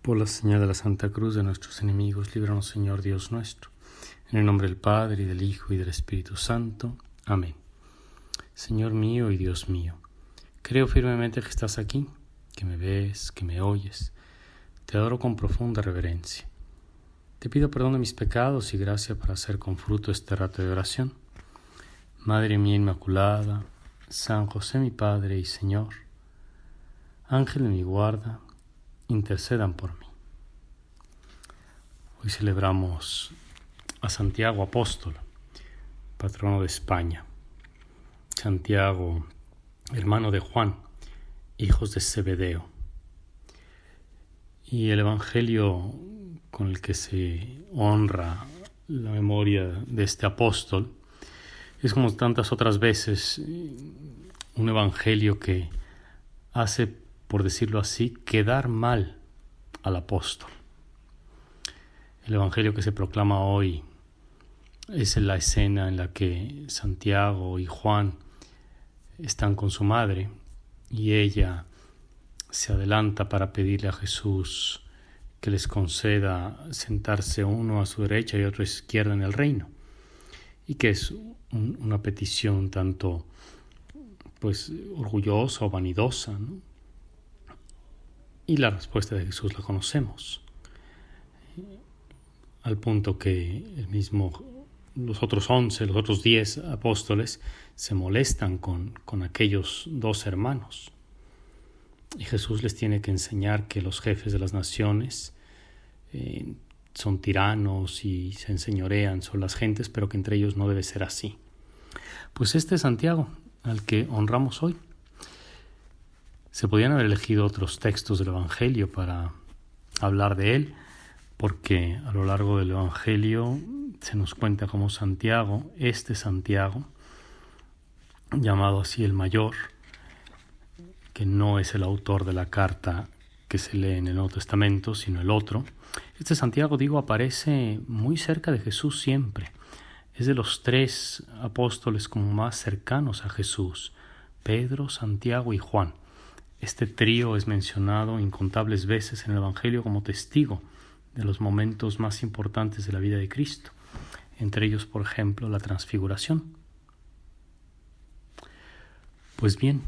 Por la señal de la Santa Cruz de nuestros enemigos, líbranos, Señor Dios nuestro. En el nombre del Padre, y del Hijo, y del Espíritu Santo. Amén. Señor mío y Dios mío, creo firmemente que estás aquí, que me ves, que me oyes. Te adoro con profunda reverencia. Te pido perdón de mis pecados y gracia para hacer con fruto este rato de oración. Madre mía Inmaculada, San José mi Padre y Señor, Ángel de mi guarda, intercedan por mí. Hoy celebramos a Santiago Apóstol, patrono de España. Santiago, hermano de Juan, hijos de Zebedeo. Y el Evangelio con el que se honra la memoria de este apóstol es, como tantas otras veces, un Evangelio que hace, por decirlo así, quedar mal al apóstol. El Evangelio que se proclama hoy es la escena en la que Santiago y Juan están con su madre y ella se adelanta para pedirle a Jesús que les conceda sentarse uno a su derecha y otro a su izquierda en el reino, y que es una petición tanto orgullosa o vanidosa, ¿no? Y la respuesta de Jesús la conocemos, al punto que los otros 10 apóstoles se molestan con aquellos 2 hermanos. Y Jesús les tiene que enseñar que los jefes de las naciones son tiranos y se enseñorean sobre las gentes, pero que entre ellos no debe ser así. Pues este es Santiago, al que honramos hoy. Se podían haber elegido otros textos del Evangelio para hablar de él, porque a lo largo del Evangelio se nos cuenta cómo Santiago, llamado así el mayor, que no es el autor de la carta que se lee en el Nuevo Testamento, sino el otro. Este Santiago, aparece muy cerca de Jesús siempre. Es de los 3 apóstoles como más cercanos a Jesús: Pedro, Santiago y Juan. Este trío es mencionado incontables veces en el Evangelio como testigo de los momentos más importantes de la vida de Cristo, entre ellos, por ejemplo, la transfiguración. Pues bien,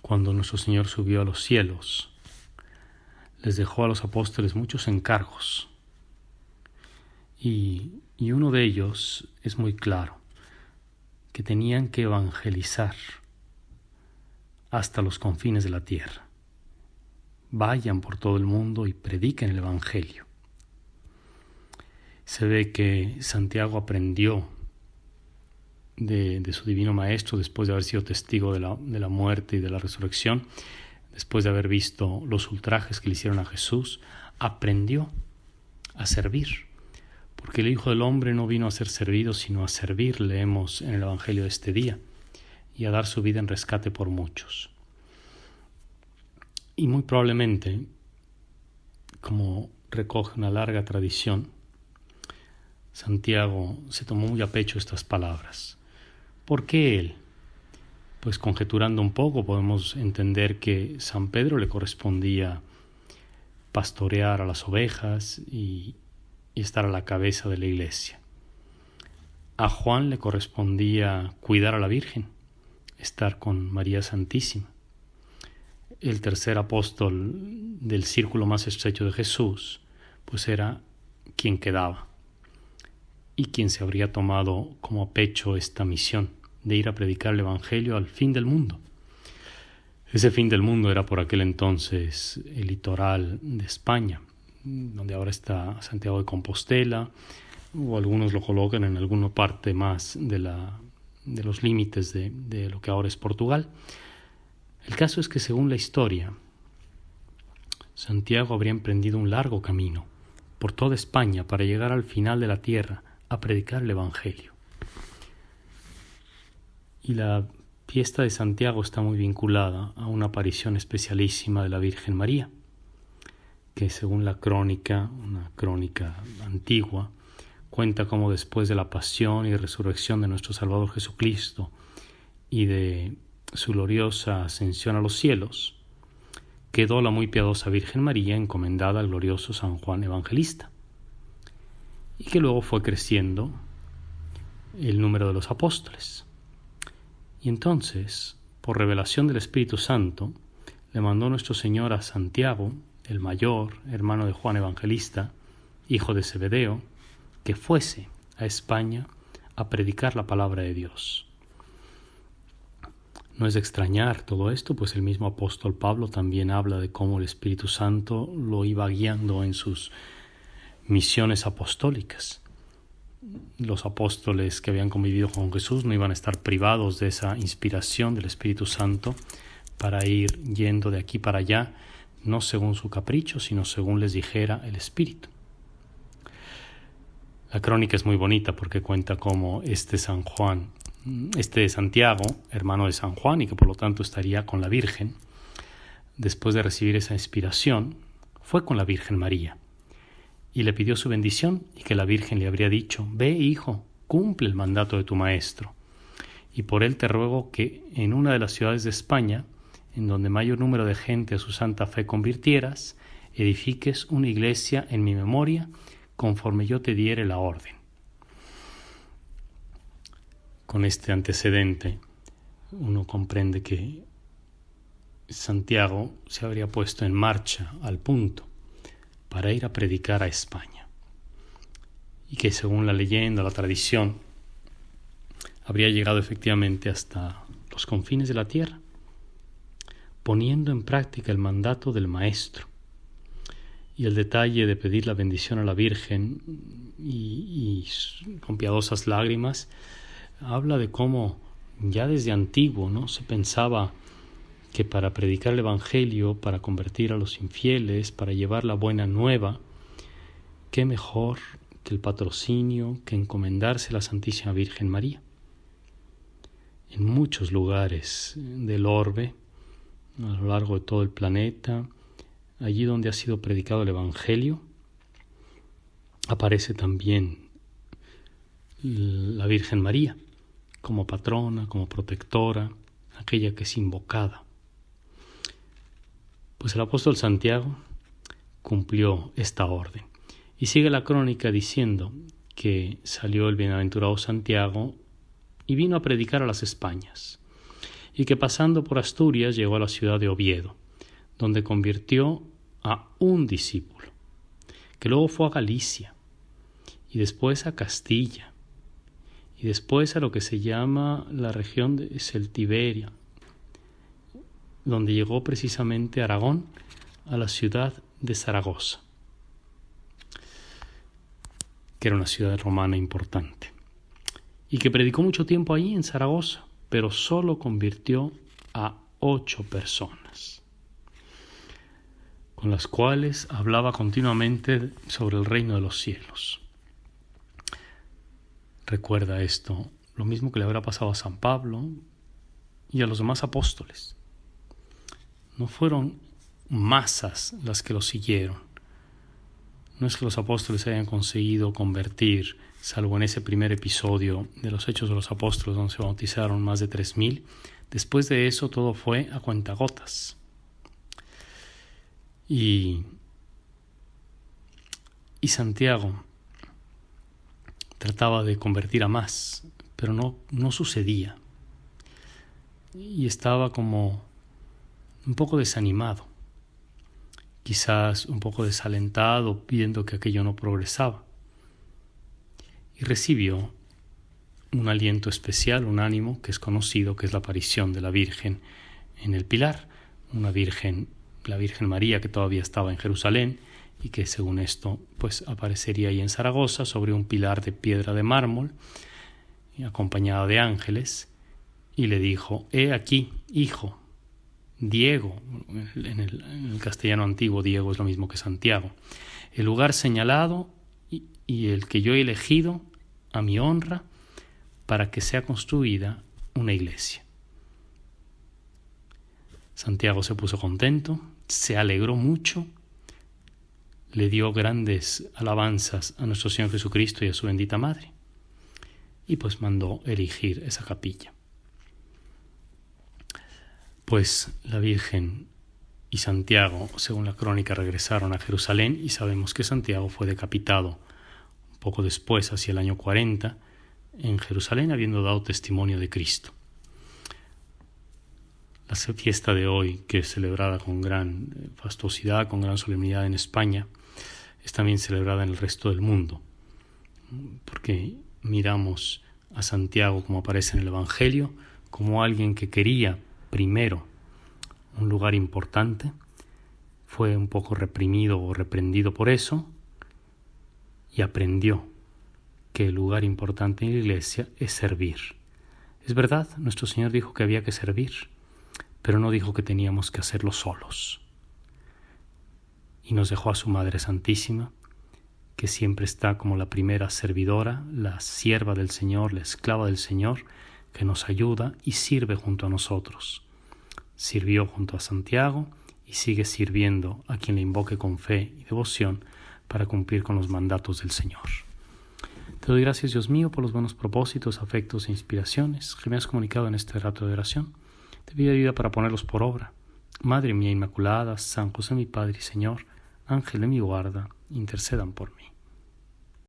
cuando nuestro Señor subió a los cielos, les dejó a los apóstoles muchos encargos, y uno de ellos es muy claro, que tenían que evangelizar hasta los confines de la tierra. Vayan por todo el mundo y prediquen el Evangelio. Se ve que Santiago aprendió de su divino maestro después de haber sido testigo de la muerte y de la resurrección, después de haber visto los ultrajes que le hicieron a Jesús, aprendió a servir, porque el Hijo del Hombre no vino a ser servido, sino a servir, leemos en el Evangelio de este día, y a dar su vida en rescate por muchos. Y muy probablemente, como recoge una larga tradición, Santiago se tomó muy a pecho estas palabras. ¿Por qué él? Pues conjeturando un poco podemos entender que San Pedro le correspondía pastorear a las ovejas y estar a la cabeza de la iglesia. A Juan le correspondía cuidar a la Virgen, estar con María Santísima. El tercer apóstol del círculo más estrecho de Jesús, pues era quien quedaba y quien se habría tomado como a pecho esta misión de ir a predicar el Evangelio al fin del mundo. Ese fin del mundo era por aquel entonces el litoral de España, donde ahora está Santiago de Compostela, o algunos lo colocan en alguna parte más de los límites de lo que ahora es Portugal. El caso es que, según la historia, Santiago habría emprendido un largo camino por toda España para llegar al final de la tierra a predicar el Evangelio. Y la fiesta de Santiago está muy vinculada a una aparición especialísima de la Virgen María, que según una crónica antigua, cuenta cómo después de la pasión y resurrección de nuestro Salvador Jesucristo y de su gloriosa ascensión a los cielos, quedó la muy piadosa Virgen María encomendada al glorioso San Juan Evangelista, y que luego fue creciendo el número de los apóstoles. Y entonces, por revelación del Espíritu Santo, le mandó nuestro Señor a Santiago, el mayor, hermano de Juan Evangelista, hijo de Zebedeo, que fuese a España a predicar la palabra de Dios. No es de extrañar todo esto, pues el mismo apóstol Pablo también habla de cómo el Espíritu Santo lo iba guiando en sus misiones apostólicas. Los apóstoles que habían convivido con Jesús no iban a estar privados de esa inspiración del Espíritu Santo para ir yendo de aquí para allá, no según su capricho, sino según les dijera el Espíritu. La crónica es muy bonita porque cuenta cómo Santiago, hermano de San Juan y que por lo tanto estaría con la Virgen, después de recibir esa inspiración, fue con la Virgen María y le pidió su bendición, y que la Virgen le habría dicho: «Ve, hijo, cumple el mandato de tu maestro, y por él te ruego que en una de las ciudades de España, en donde mayor número de gente a su santa fe convirtieras, edifiques una iglesia en mi memoria, conforme yo te diere la orden». Con este antecedente uno comprende que Santiago se habría puesto en marcha al punto para ir a predicar a España, y que según la leyenda, la tradición, habría llegado efectivamente hasta los confines de la tierra, poniendo en práctica el mandato del Maestro. Y el detalle de pedir la bendición a la Virgen y con piadosas lágrimas habla de cómo ya desde antiguo, ¿no?, se pensaba que para predicar el Evangelio, para convertir a los infieles, para llevar la buena nueva, qué mejor que el patrocinio, que encomendarse a la Santísima Virgen María. En muchos lugares del orbe, a lo largo de todo el planeta, allí donde ha sido predicado el Evangelio, aparece también la Virgen María como patrona, como protectora, aquella que es invocada. Pues el apóstol Santiago cumplió esta orden. Y sigue la crónica diciendo que salió el bienaventurado Santiago y vino a predicar a las Españas, y que pasando por Asturias llegó a la ciudad de Oviedo, donde convirtió a un discípulo, que luego fue a Galicia, y después a Castilla, y después a lo que se llama la región de Celtiberia, donde llegó precisamente a Aragón, a la ciudad de Zaragoza, que era una ciudad romana importante, y que predicó mucho tiempo allí en Zaragoza, pero solo convirtió a 8 personas, con las cuales hablaba continuamente sobre el reino de los cielos. Recuerda esto, lo mismo que le habrá pasado a San Pablo y a los demás apóstoles. No fueron masas las que lo siguieron. No es que los apóstoles hayan conseguido convertir, salvo en ese primer episodio de los Hechos de los Apóstoles, donde se bautizaron más de 3,000. Después de eso todo fue a cuentagotas. Y Santiago trataba de convertir a más, pero no sucedía. Y estaba como un poco desanimado, quizás un poco desalentado, viendo que aquello no progresaba. Y recibió un aliento especial, un ánimo que es conocido, que es la aparición de la Virgen en el Pilar, la Virgen María, que todavía estaba en Jerusalén y que según esto pues aparecería ahí en Zaragoza sobre un pilar de piedra de mármol, acompañada de ángeles, y le dijo: «He aquí, hijo». Diego, en el castellano antiguo Diego es lo mismo que Santiago, el lugar señalado y el que yo he elegido a mi honra para que sea construida una iglesia. Santiago se puso contento, se alegró mucho, le dio grandes alabanzas a nuestro Señor Jesucristo y a su bendita Madre, y pues mandó erigir esa capilla. Pues la Virgen y Santiago, según la crónica, regresaron a Jerusalén, y sabemos que Santiago fue decapitado un poco después, hacia el año 40, en Jerusalén, habiendo dado testimonio de Cristo. La fiesta de hoy, que es celebrada con gran fastuosidad, con gran solemnidad en España, es también celebrada en el resto del mundo, porque miramos a Santiago, como aparece en el Evangelio, como alguien que quería primero un lugar importante, fue un poco reprimido o reprendido por eso, y aprendió que el lugar importante en la iglesia es servir. Es verdad, nuestro Señor dijo que había que servir, pero no dijo que teníamos que hacerlo solos. Y nos dejó a su Madre Santísima, que siempre está como la primera servidora, la sierva del Señor, la esclava del Señor, que nos ayuda y sirve junto a nosotros. Sirvió junto a Santiago y sigue sirviendo a quien le invoque con fe y devoción para cumplir con los mandatos del Señor. Te doy gracias, Dios mío, por los buenos propósitos, afectos e inspiraciones que me has comunicado en este rato de oración. Te pido ayuda para ponerlos por obra. Madre mía Inmaculada, San José mi Padre y Señor, Ángel de mi guarda, intercedan por mí.